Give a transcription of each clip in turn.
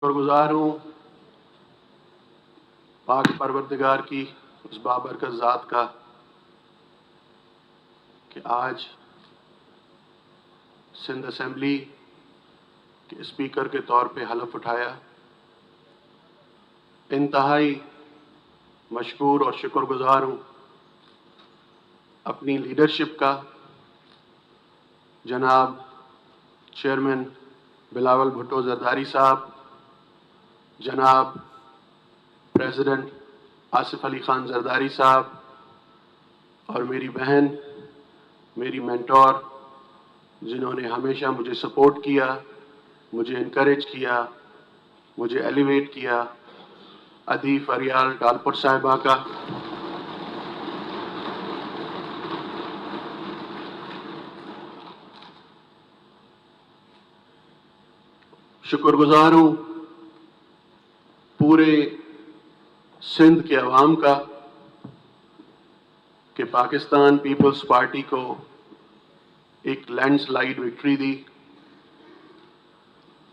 شکر گزار ہوں پاک پروردگار کی اس بابرکت ذات کا کہ آج سندھ اسمبلی کے اسپیکر کے طور پہ حلف اٹھایا. انتہائی مشکور اور شکر گزار ہوں اپنی لیڈرشپ کا. جناب چیئرمین بلاول بھٹو زرداری صاحب، جناب پریزیڈنٹ آصف علی خان زرداری صاحب، اور میری بہن، میری مینٹور، جنہوں نے ہمیشہ مجھے سپورٹ کیا، مجھے انکریج کیا، مجھے ایلیویٹ کیا، ادھی فریال ڈالپور صاحبہ کا. شکر گزار ہوں پورے سندھ کے عوام کا کہ پاکستان پیپلز پارٹی کو ایک لینڈ سلائیڈ وکٹری دی.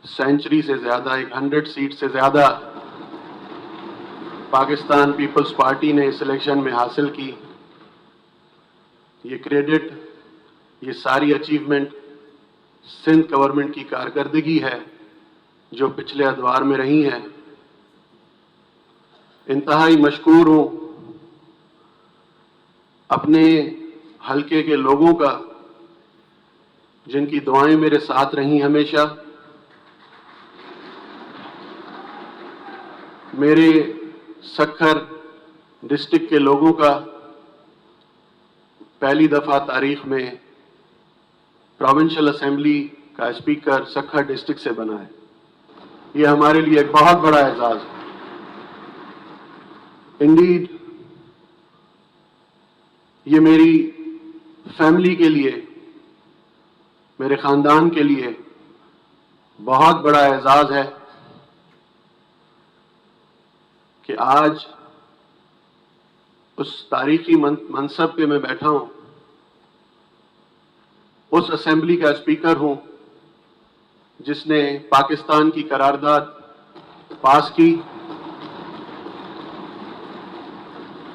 سینچری سے زیادہ، 100 سیٹ سے زیادہ پاکستان پیپلز پارٹی نے اس الیکشن میں حاصل کی. یہ کریڈٹ، یہ ساری اچیومنٹ سندھ گورنمنٹ کی کارکردگی ہے جو پچھلے ادوار میں رہی ہیں. انتہائی مشکور ہوں اپنے حلقے کے لوگوں کا جن کی دعائیں میرے ساتھ رہیں ہمیشہ. میرے سکھر ڈسٹرکٹ کے لوگوں کا پہلی دفعہ تاریخ میں پروونشل اسمبلی کا اسپیکر سکھر ڈسٹرکٹ سے بنا ہے. یہ ہمارے لیے ایک بہت بڑا اعزاز ہے. انڈیڈ یہ میری فیملی کے لیے، میرے خاندان کے لیے بہت بڑا اعزاز ہے کہ آج اس تاریخی منصب پہ میں بیٹھا ہوں، اس اسمبلی کا اسپیکر ہوں جس نے پاکستان کی قرارداد پاس کی،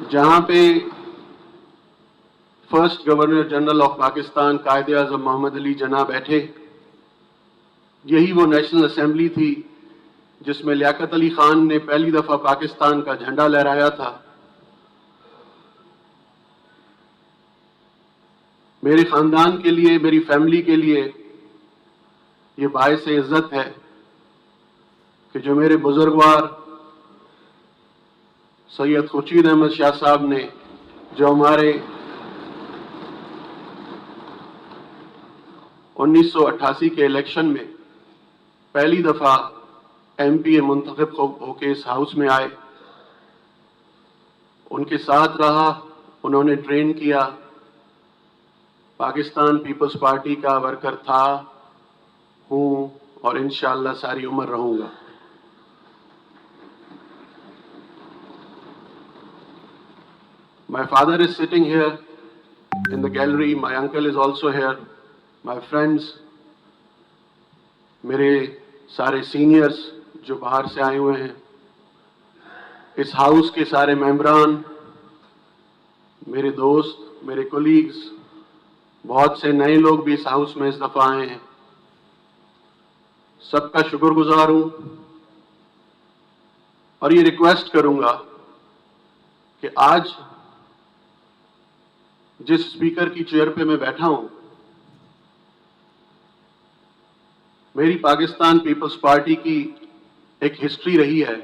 جہاں پہ first governor general of Pakistan Quaid Azam محمد علی جناح بیٹھے. یہی وہ نیشنل اسمبلی تھی جس میں لیاقت علی خان نے پہلی دفعہ پاکستان کا جھنڈا لہرایا تھا. میرے خاندان کے لیے، میری فیملی کے لیے یہ باعث عزت ہے کہ جو میرے بزرگوار سید خورشید احمد شاہ صاحب نے، جو ہمارے 1988 کے الیکشن میں پہلی دفعہ ایم پی اے منتخب ہو کے اس ہاؤس میں آئے، ان کے ساتھ رہا، انہوں نے ٹرین کیا. پاکستان پیپلز پارٹی کا ورکر تھا، ہوں، اور انشاءاللہ ساری عمر رہوں گا. My father is sitting here in the gallery. My uncle is also here. My friends, میرے سارے سینئرز جو باہر سے آئے ہوئے ہیں، اس ہاؤس کے سارے ممبران، میرے دوست، میرے کولیگز، بہت سے نئے لوگ بھی اس ہاؤس میں اس دفعہ آئے ہیں، سب کا شکر گزار ہوں. اور یہ ریکویسٹ کروں گا کہ آج جس اسپیکر کی چیئر پہ میں بیٹھا ہوں، میری پاکستان پیپلز پارٹی کی ایک ہسٹری رہی ہے.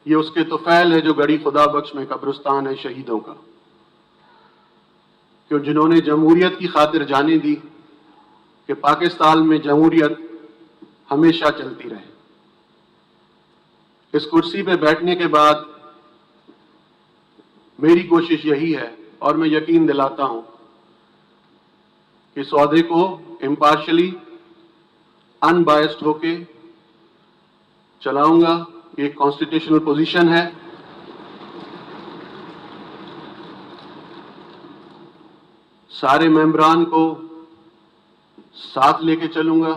یہ اس کے طفیل ہے جو گڑی خدا بخش میں قبرستان ہے شہیدوں کا، کہ جنہوں نے جمہوریت کی خاطر جانیں دی کہ پاکستان میں جمہوریت ہمیشہ چلتی رہے. اس کرسی پہ بیٹھنے کے بعد میری کوشش یہی ہے، اور میں یقین دلاتا ہوں کہ اس عہدے کو امپارشلی، ان بائسڈ ہو کے چلاؤں گا. یہ ایک کانسٹیٹیوشنل پوزیشن ہے. سارے ممبران کو ساتھ لے کے چلوں گا.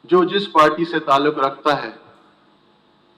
جو جس پارٹی سے تعلق رکھتا ہے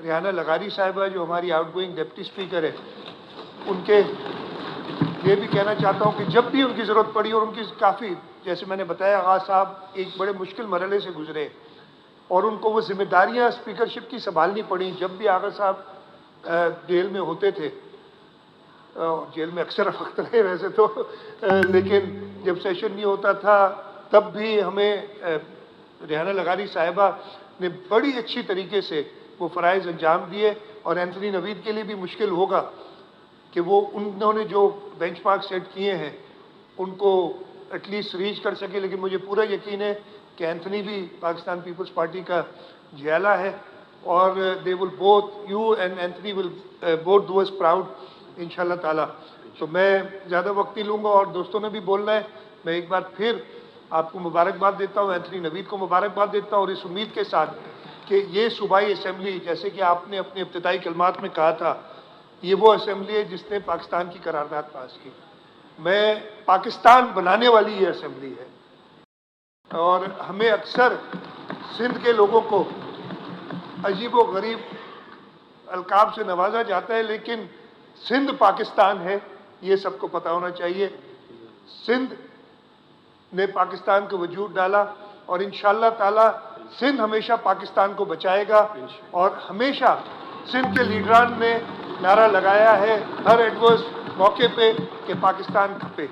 ریحانہ لغاری صاحبہ جو ہماری آؤٹ گوئنگ ڈپٹی اسپیکر ہے، ان کے یہ بھی کہنا چاہتا ہوں کہ جب بھی ان کی ضرورت پڑی، اور ان کی کافی، جیسے میں نے بتایا، آغاز صاحب ایک بڑے مشکل مرحلے سے گزرے اور ان کو وہ ذمہ داریاں اسپیکرشپ کی سنبھالنی پڑیں. جب بھی آغا صاحب جیل میں ہوتے تھے، جیل میں اکثر وقت رہے ویسے تو، لیکن جب سیشن نہیں ہوتا تھا تب بھی ہمیں ریحانہ لغاری صاحبہ نے بڑی اچھی طریقے سے وہ فرائض انجام دیے. اور اینتھنی نوید کے لیے بھی مشکل ہوگا کہ وہ انہوں نے جو بینچ مارک سیٹ کیے ہیں ان کو ایٹ لیسٹ ریچ کر سکے. لیکن مجھے پورا یقین ہے کہ اینتھنی بھی پاکستان پیپلز پارٹی کا جیالہ ہے، اور they will both, you and Anthony will both do us proud انشاءاللہ تعالیٰ. تو میں زیادہ وقت نہیں لوں گا، اور دوستوں نے بھی بولنا ہے. میں ایک بار پھر آپ کو مبارکباد دیتا ہوں، اینتھنی نوید کو مبارکباد دیتا ہوں، اور اس امید کے ساتھ کہ یہ صوبائی اسمبلی، جیسے کہ آپ نے اپنے ابتدائی کلمات میں کہا تھا، یہ وہ اسمبلی ہے جس نے پاکستان کی قرارداد پاس کی. میں پاکستان بنانے والی یہ اسمبلی ہے، اور ہمیں اکثر سندھ کے لوگوں کو عجیب و غریب القاب سے نوازا جاتا ہے، لیکن سندھ پاکستان ہے، یہ سب کو پتہ ہونا چاہیے. سندھ نے پاکستان کو وجود ڈالا، اور انشاءاللہ تعالی سندھ ہمیشہ پاکستان کو بچائے گا. اور ہمیشہ سندھ کے لیڈران نے نعرہ لگایا ہے ہر ایڈورس موقع پہ کہ پاکستان کھپے.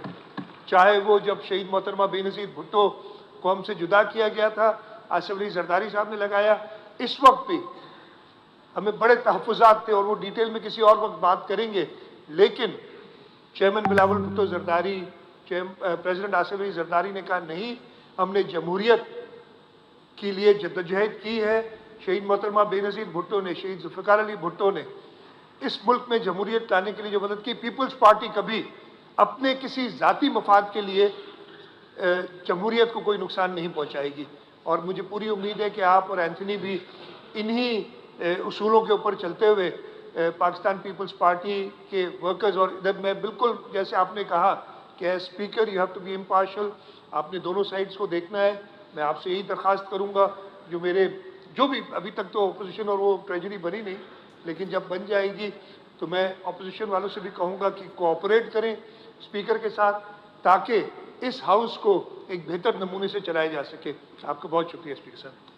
چاہے وہ جب شہید محترمہ بے نظیر بھٹو کو ہم سے جدا کیا گیا تھا، آصف علی زرداری صاحب نے لگایا، اس وقت بھی ہمیں بڑے تحفظات تھے، اور وہ ڈیٹیل میں کسی اور وقت بات کریں گے. لیکن چیئرمین بلاول بھٹو زرداری، پریزیڈنٹ آصف علی زرداری نے کہا نہیں، ہم نے جمہوریت کے لیے جدوجہد کی ہے. شہید محترمہ بے نظیر بھٹو نے، شہید ذوالفقار علی بھٹو نے اس ملک میں جمہوریت لانے کے لیے جو مدد کی. پیپلز پارٹی کبھی اپنے کسی ذاتی مفاد کے لیے جمہوریت کو کوئی نقصان نہیں پہنچائے گی. اور مجھے پوری امید ہے کہ آپ اور اینتھنی بھی انہی اصولوں کے اوپر چلتے ہوئے پاکستان پیپلز پارٹی کے ورکرز، اور ادھر میں بالکل جیسے آپ نے کہا کہ as speaker you have to be impartial, آپ نے دونوں سائڈز کو دیکھنا ہے. میں آپ سے یہی درخواست کروں گا، جو بھی ابھی تک تو اپوزیشن اور وہ ٹریجری بنی نہیں، لیکن جب بن جائے گی تو میں اپوزیشن والوں سے بھی کہوں گا کہ کوآپریٹ کریں اسپیکر کے ساتھ، تاکہ اس ہاؤس کو ایک بہتر نمونے سے چلایا جا سکے. آپ کا بہت شکریہ اسپیکر صاحب.